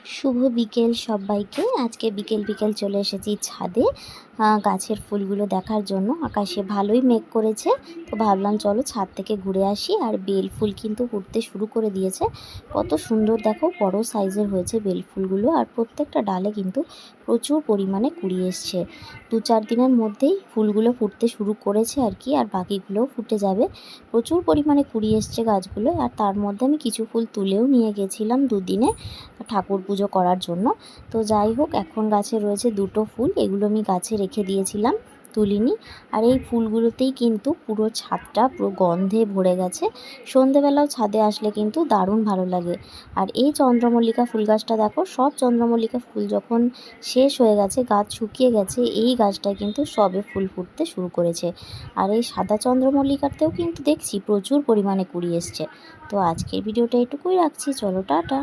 শুভ বিকেল সবাইকে। আজকে বিকেল বিকেল চলে এসেছি ছাদে গাছের ফুলগুলো দেখার জন্য। আকাশে ভালোই মেঘ করেছে, তো ভাবলাম চলো ছাদ থেকে ঘুরে আসি। আর বেল ফুল কিন্তু ফুটতে শুরু করে দিয়েছে। কত সুন্দর দেখো, বড় সাইজের হয়েছে বেল ফুলগুলো। আর প্রত্যেকটা ডালে কিন্তু প্রচুর পরিমাণে কুড়ি এসছে। 2-4 দিনের মধ্যেই ফুলগুলো ফুটতে শুরু করেছে আর কি, আর বাকিগুলোও ফুটে যাবে। প্রচুর পরিমাণে কুড়ি এসছে গাছগুলো। আর তার মধ্যে আমি কিছু ফুল তুলেও নিয়ে গেছিলাম দুদিনে ঠাকুর পুজো করার জন্য। তো যাই হোক, এখন গাছে রয়েছে 2টো ফুল, এগুলো আমি গাছে রেখে দিয়েছিলাম, তুলিনি। আর এই ফুলগুলোতেই কিন্তু পুরো ছাদটা পুরো গন্ধে ভরে গেছে। সন্ধেবেলাও ছাদে আসলে কিন্তু দারুণ ভালো লাগে। আর এই চন্দ্রমল্লিকা ফুল গাছটা দেখো, সব চন্দ্রমল্লিকা ফুল যখন শেষ হয়ে গেছে, গাছ শুকিয়ে গেছে, এই গাছটায় কিন্তু সবে ফুল ফুটতে শুরু করেছে। আর এই সাদা চন্দ্রমল্লিকাতেও কিন্তু দেখছি প্রচুর পরিমাণে কুড়ি এসছে। তো আজকের ভিডিওটা এটুকুই রাখছি, চলো টাটা।